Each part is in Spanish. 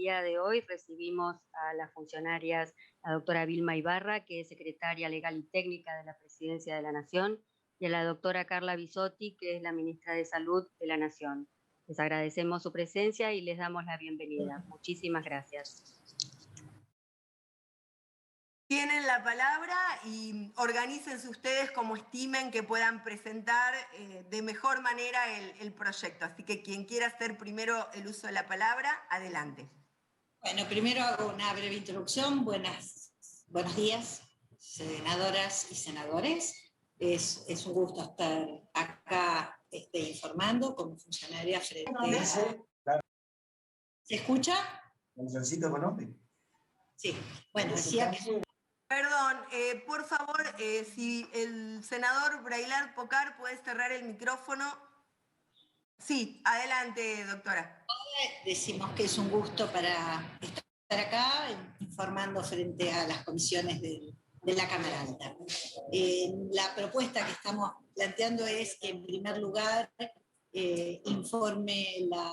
día de hoy recibimos a las funcionarias, la doctora Vilma Ibarra, que es secretaria legal y técnica de la Presidencia de la Nación, y a la doctora Carla Bisotti, que es la ministra de Salud de la Nación. Les agradecemos su presencia y les damos la bienvenida. Muchísimas gracias. Tienen la palabra y organícense ustedes como estimen que puedan presentar de mejor manera el proyecto. Así que quien quiera hacer primero el uso de la palabra, adelante. Bueno, primero hago una breve introducción. Buenos días, senadoras y senadores. Es un gusto estar acá informando como funcionaria frente a... ¿Se escucha? ¿Necesito Económico? Sí, bueno, decía que... Perdón, por favor, si el senador Brailard Pocar puede cerrar el micrófono. Sí, adelante, doctora. Decimos que es un gusto para estar acá informando frente a las comisiones de la Cámara Alta. La propuesta que estamos planteando es que, en primer lugar, informe la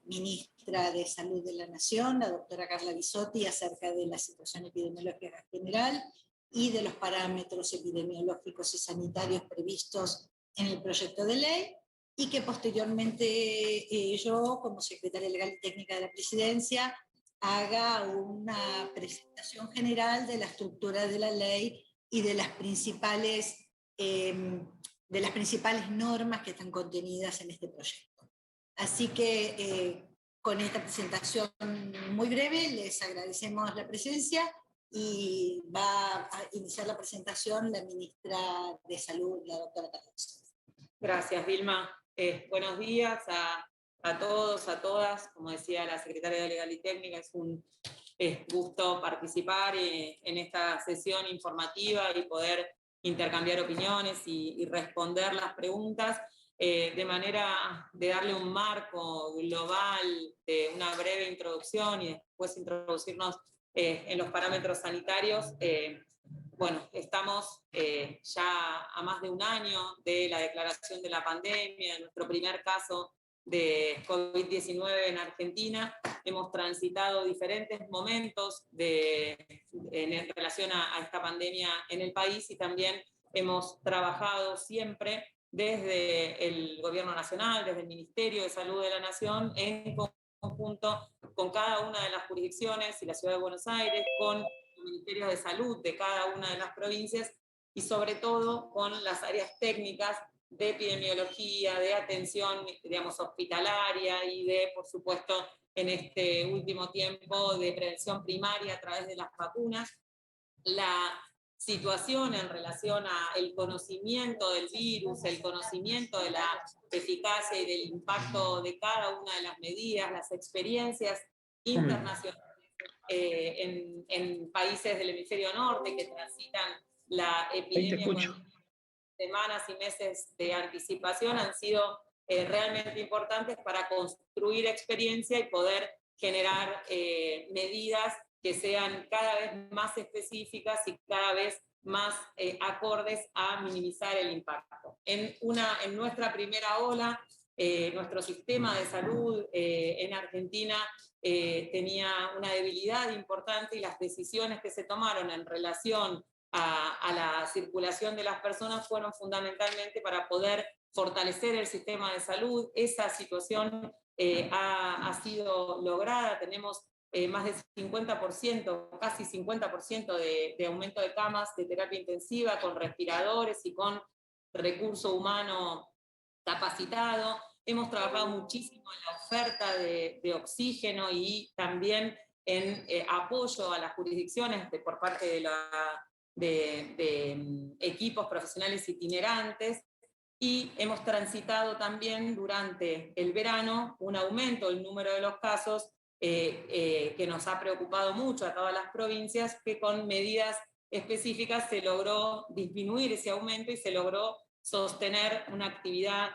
ministra de Salud de la Nación, la doctora Carla Bisotti, acerca de la situación epidemiológica general y de los parámetros epidemiológicos y sanitarios previstos en el proyecto de ley, y que posteriormente yo, como secretaria legal y técnica de la Presidencia, haga una presentación general de la estructura de la ley y de las principales normas que están contenidas en este proyecto. Así que con esta presentación muy breve les agradecemos la presencia y va a iniciar la presentación la ministra de Salud, la doctora Carla. Gracias, Vilma. Buenos días a todos, a todas. Como decía la secretaria de Legal y Técnica, es un gusto participar en esta sesión informativa y poder intercambiar opiniones y responder las preguntas de manera de darle un marco global de una breve introducción y después introducirnos en los parámetros sanitarios. Bueno, estamos ya a más de un año de la declaración de la pandemia, nuestro primer caso de COVID-19 en Argentina. Hemos transitado diferentes momentos en relación a esta pandemia en el país y también hemos trabajado siempre desde el Gobierno Nacional, desde el Ministerio de Salud de la Nación, en conjunto con cada una de las jurisdicciones y la Ciudad de Buenos Aires, con los ministerios de salud de cada una de las provincias y sobre todo con las áreas técnicas de epidemiología, de atención, digamos, hospitalaria y de, por supuesto, en este último tiempo, de prevención primaria a través de las vacunas. La situación en relación al conocimiento del virus, el conocimiento de la eficacia y del impacto de cada una de las medidas, las experiencias internacionales en países del hemisferio norte que transitan la epidemia con semanas y meses de anticipación han sido realmente importantes para construir experiencia y poder generar medidas que sean cada vez más específicas y cada vez más acordes a minimizar el impacto. En nuestra primera ola, nuestro sistema de salud en Argentina tenía una debilidad importante y las decisiones que se tomaron en relación a la circulación de las personas fueron fundamentalmente para poder fortalecer el sistema de salud. Esa situación ha sido lograda. Tenemos más del 50%, casi 50% de aumento de camas de terapia intensiva con respiradores y con recurso humano capacitado. Hemos trabajado muchísimo en la oferta de oxígeno y también en apoyo a las jurisdicciones por parte de equipos profesionales itinerantes. Y hemos transitado también durante el verano un aumento del número de los casos que nos ha preocupado mucho a todas las provincias, que con medidas específicas se logró disminuir ese aumento y se logró sostener una actividad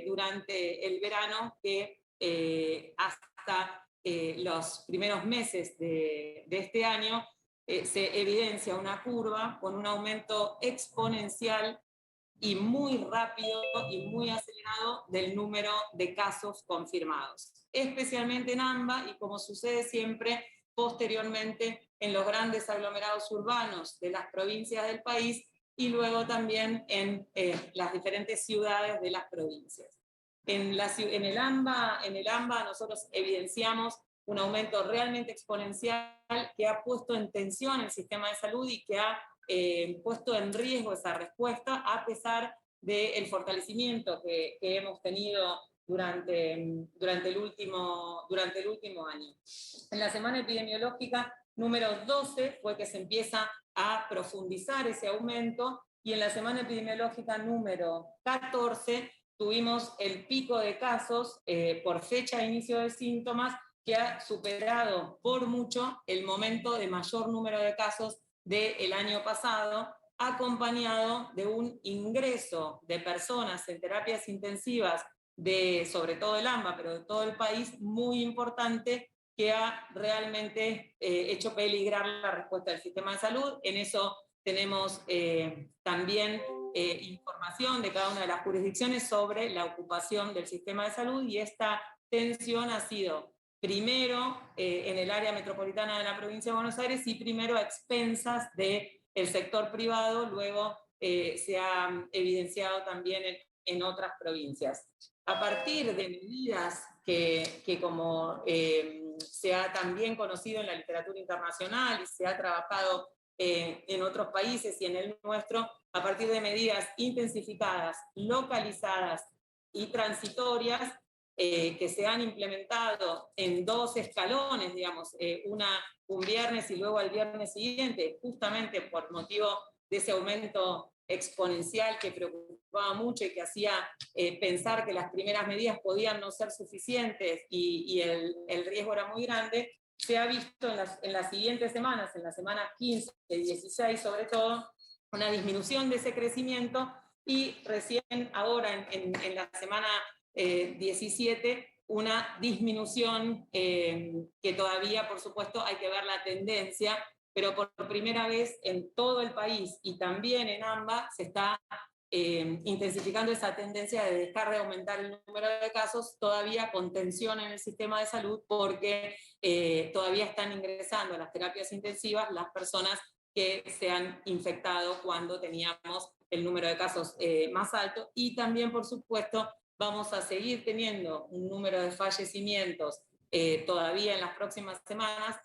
durante el verano que hasta los primeros meses de este año se evidencia una curva con un aumento exponencial y muy rápido y muy acelerado del número de casos confirmados. especialmente en AMBA y, como sucede siempre, posteriormente en los grandes aglomerados urbanos de las provincias del país y luego también en las diferentes ciudades de las provincias. En el AMBA nosotros evidenciamos un aumento realmente exponencial que ha puesto en tensión el sistema de salud y que ha puesto en riesgo esa respuesta, a pesar del fortalecimiento que hemos tenido durante el último año. En la semana epidemiológica número 12 fue que se empieza a profundizar ese aumento, y en la semana epidemiológica número 14 tuvimos el pico de casos por fecha de inicio de síntomas, que ha superado por mucho el momento de mayor número de casos del año pasado, acompañado de un ingreso de personas en terapias intensivas, sobre todo el AMBA, pero de todo el país, muy importante, que ha realmente hecho peligrar la respuesta del sistema de salud. En eso tenemos también información de cada una de las jurisdicciones sobre la ocupación del sistema de salud, y esta tensión ha sido primero en el área metropolitana de la provincia de Buenos Aires y primero a expensas del sector privado, luego se ha evidenciado también en otras provincias. A partir de medidas que como se ha también conocido en la literatura internacional y se ha trabajado en otros países y en el nuestro, a partir de medidas intensificadas, localizadas y transitorias, que se han implementado en dos escalones, digamos, un viernes y luego al viernes siguiente, justamente por motivo de ese aumento exponencial que preocupaba mucho y que hacía pensar que las primeras medidas podían no ser suficientes y el riesgo era muy grande. Se ha visto en las siguientes semanas, en la semana 15 y 16 sobre todo, una disminución de ese crecimiento, y recién ahora en la semana 17, una disminución que todavía, por supuesto, hay que ver la tendencia, pero por primera vez en todo el país y también en AMBA se está intensificando esa tendencia de dejar de aumentar el número de casos, todavía con tensión en el sistema de salud, porque todavía están ingresando a las terapias intensivas las personas que se han infectado cuando teníamos el número de casos más alto, y también, por supuesto, vamos a seguir teniendo un número de fallecimientos todavía en las próximas semanas,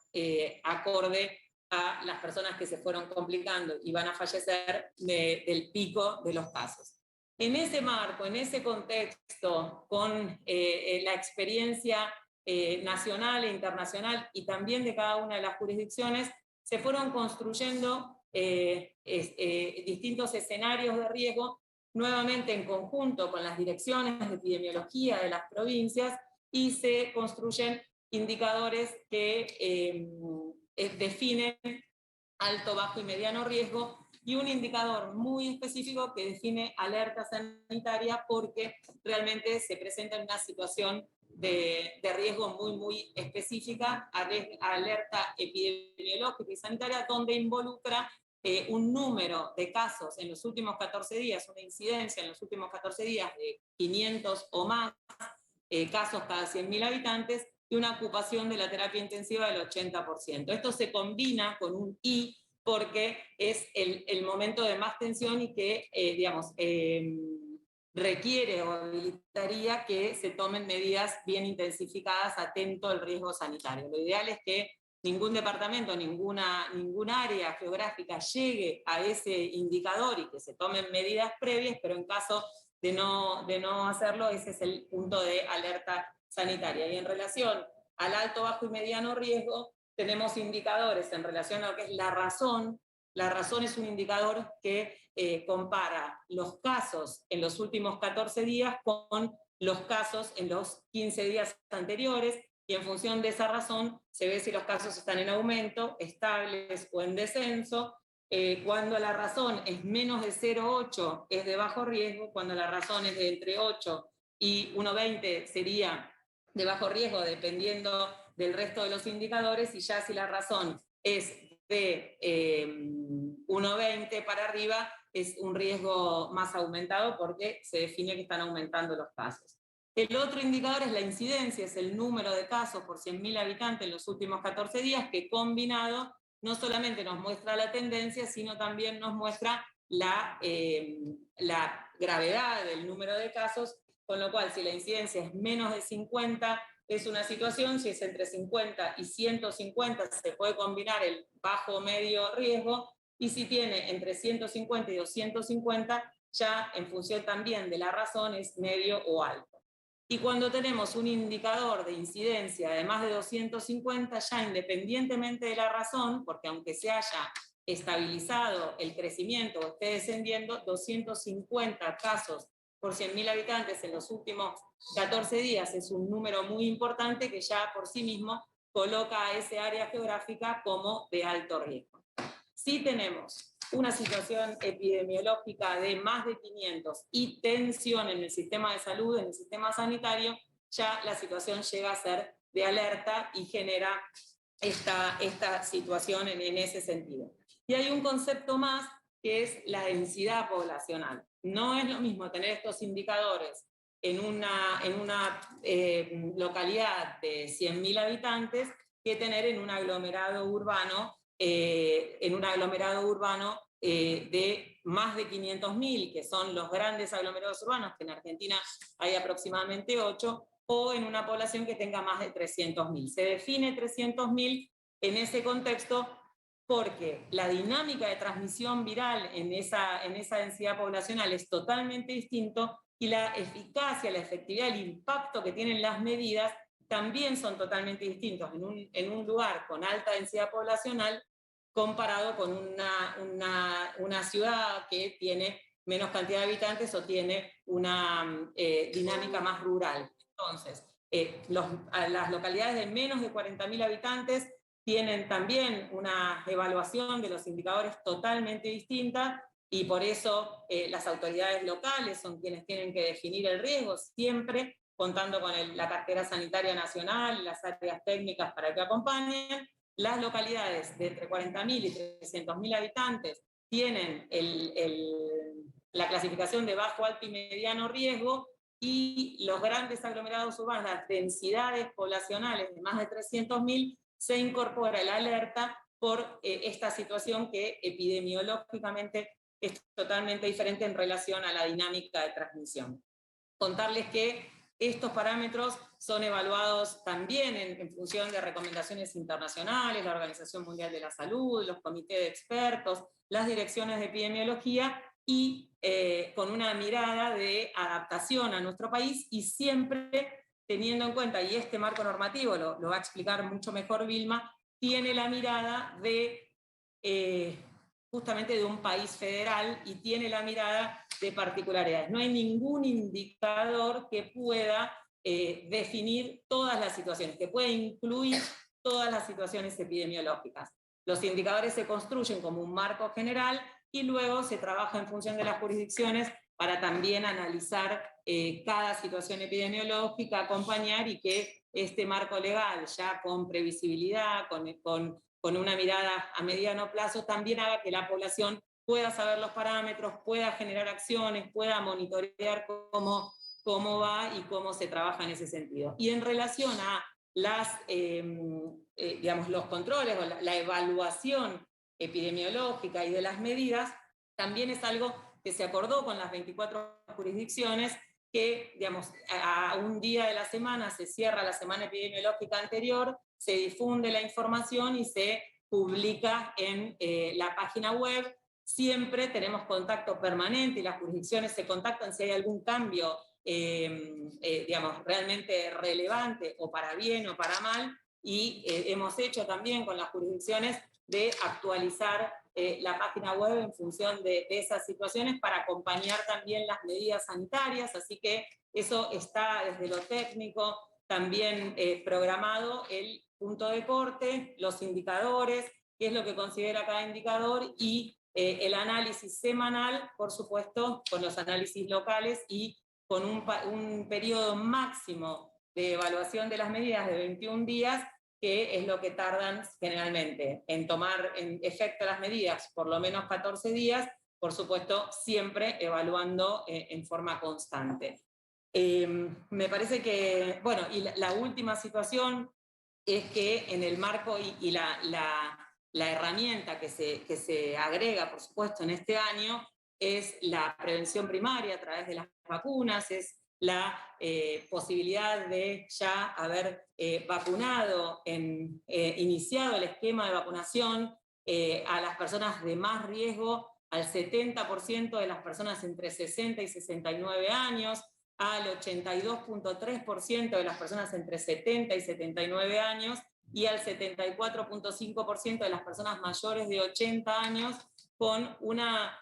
acorde a las personas que se fueron complicando y van a fallecer del pico de los casos. En ese marco, en ese contexto, con la experiencia nacional e internacional y también de cada una de las jurisdicciones, se fueron construyendo distintos escenarios de riesgo, nuevamente en conjunto con las direcciones de epidemiología de las provincias, y se construyen indicadores que definen alto, bajo y mediano riesgo, y un indicador muy específico que define alerta sanitaria, porque realmente se presenta en una situación de riesgo muy específica, alerta epidemiológica y sanitaria, donde involucra un número de casos en los últimos 14 días, una incidencia en los últimos 14 días de 500 o más casos cada 100.000 habitantes, y una ocupación de la terapia intensiva del 80%. Esto se combina con un I, porque es el momento de más tensión y que, requiere o habilitaría que se tomen medidas bien intensificadas, atento al riesgo sanitario. Lo ideal es que ningún departamento, ninguna área geográfica llegue a ese indicador y que se tomen medidas previas, pero en caso de no hacerlo, ese es el punto de alerta sanitaria. Y en relación al alto, bajo y mediano riesgo, tenemos indicadores en relación a lo que es la razón. La razón es un indicador que compara los casos en los últimos 14 días con los casos en los 15 días anteriores, y en función de esa razón se ve si los casos están en aumento, estables o en descenso. Cuando la razón es menos de 0,8 es de bajo riesgo, cuando la razón es de entre 8 y 1,20 sería de bajo riesgo, dependiendo del resto de los indicadores, y ya si la razón es de 1,20 para arriba, es un riesgo más aumentado porque se define que están aumentando los casos. El otro indicador es la incidencia, es el número de casos por 100.000 habitantes en los últimos 14 días, que combinado no solamente nos muestra la tendencia, sino también nos muestra la gravedad del número de casos, con lo cual si la incidencia es menos de 50 es una situación, si es entre 50 y 150 se puede combinar el bajo o medio riesgo, y si tiene entre 150 y 250 ya en función también de la razón es medio o alto. Y cuando tenemos un indicador de incidencia de más de 250, ya independientemente de la razón, porque aunque se haya estabilizado el crecimiento o esté descendiendo, 250 casos por 100.000 habitantes en los últimos 14 días es un número muy importante que ya por sí mismo coloca a ese área geográfica como de alto riesgo. Si tenemos una situación epidemiológica de más de 500 y tensión en el sistema de salud, en el sistema sanitario, ya la situación llega a ser de alerta y genera esta situación en ese sentido. Y hay un concepto más que es la densidad poblacional. No es lo mismo tener estos indicadores en una localidad de 100.000 habitantes que tener en un aglomerado urbano de más de 500.000, que son los grandes aglomerados urbanos, que en Argentina hay aproximadamente 8, o en una población que tenga más de 300.000. Se define 300.000 en ese contexto porque la dinámica de transmisión viral en esa densidad poblacional es totalmente distinto y la eficacia, la efectividad, el impacto que tienen las medidas también son totalmente distintos en un lugar con alta densidad poblacional comparado con una ciudad que tiene menos cantidad de habitantes o tiene una dinámica más rural. Entonces, las localidades de menos de 40.000 habitantes tienen también una evaluación de los indicadores totalmente distinta y por eso las autoridades locales son quienes tienen que definir el riesgo, siempre contando con la cartera sanitaria nacional, las áreas técnicas para que acompañen. Las localidades de entre 40.000 y 300.000 habitantes tienen la clasificación de bajo, alto y mediano riesgo, y los grandes aglomerados urbanos, las densidades poblacionales de más de 300.000, se incorpora la alerta por esta situación que epidemiológicamente es totalmente diferente en relación a la dinámica de transmisión. Contarles que estos parámetros son evaluados también en función de recomendaciones internacionales, la Organización Mundial de la Salud, los comités de expertos, las direcciones de epidemiología y con una mirada de adaptación a nuestro país y siempre teniendo en cuenta, y este marco normativo lo va a explicar mucho mejor Vilma, tiene la mirada de justamente de un país federal y tiene la mirada de particularidades. No hay ningún indicador que pueda definir todas las situaciones, que pueda incluir todas las situaciones epidemiológicas. Los indicadores se construyen como un marco general y luego se trabaja en función de las jurisdicciones para también analizar cada situación epidemiológica, acompañar y que este marco legal, ya con previsibilidad, con una mirada a mediano plazo, también haga que la población pueda saber los parámetros, pueda generar acciones, pueda monitorear cómo va y cómo se trabaja en ese sentido. Y en relación a los controles o la evaluación epidemiológica y de las medidas, también es algo que se acordó con las 24 jurisdicciones, que digamos, a un día de la semana se cierra la semana epidemiológica anterior, se difunde la información y se publica en la página web. Siempre tenemos contacto permanente y las jurisdicciones se contactan si hay algún cambio realmente relevante o para bien o para mal, y hemos hecho también con las jurisdicciones de actualizar la página web en función de esas situaciones para acompañar también las medidas sanitarias, así que eso está desde lo técnico también programado, el punto de corte, los indicadores, qué es lo que considera cada indicador y el análisis semanal, por supuesto, con los análisis locales y con un periodo máximo de evaluación de las medidas de 21 días, que es lo que tardan generalmente en tomar en efecto las medidas, por lo menos 14 días, por supuesto, siempre evaluando en forma constante. Me parece que, bueno, y la última situación es que en el marco y la herramienta que se agrega, por supuesto, en este año, es la prevención primaria a través de las vacunas, es la posibilidad de ya haber vacunado, iniciado el esquema de vacunación a las personas de más riesgo, al 70% de las personas entre 60 y 69 años, al 82.3% de las personas entre 70 y 79 años y al 74.5% de las personas mayores de 80 años, con una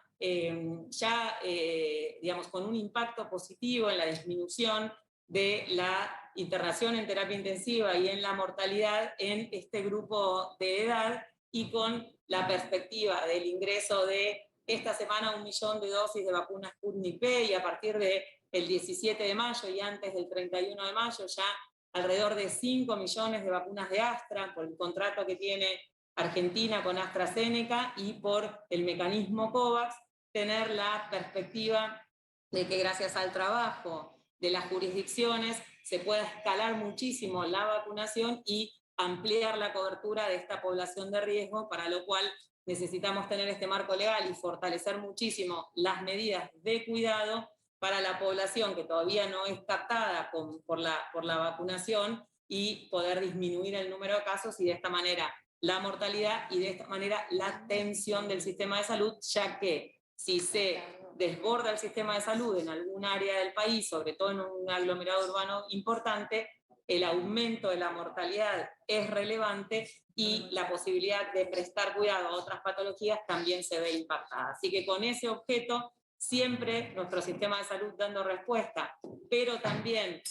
digamos, con un impacto positivo en la disminución de la internación en terapia intensiva y en la mortalidad en este grupo de edad, y con la perspectiva del ingreso de esta semana 1 millón de dosis de vacunas Sputnik V, y a partir del 17 de mayo y antes del 31 de mayo ya alrededor de 5 millones de vacunas de Astra, por el contrato que tiene Argentina con AstraZeneca y por el mecanismo COVAX, tener la perspectiva de que gracias al trabajo de las jurisdicciones se pueda escalar muchísimo la vacunación y ampliar la cobertura de esta población de riesgo, para lo cual necesitamos tener este marco legal y fortalecer muchísimo las medidas de cuidado para la población que todavía no es captada por la vacunación, y poder disminuir el número de casos y de esta manera la mortalidad y de esta manera la tensión del sistema de salud, ya que si se desborda el sistema de salud en algún área del país, sobre todo en un aglomerado urbano importante, el aumento de la mortalidad es relevante y la posibilidad de prestar cuidado a otras patologías también se ve impactada. Así que con ese objeto, siempre nuestro sistema de salud dando respuesta, pero también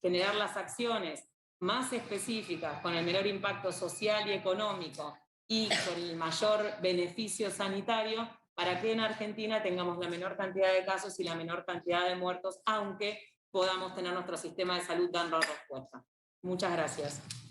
generar las acciones más específicas con el menor impacto social y económico y con el mayor beneficio sanitario, para que en Argentina tengamos la menor cantidad de casos y la menor cantidad de muertos, aunque podamos tener nuestro sistema de salud dando respuesta. Muchas gracias.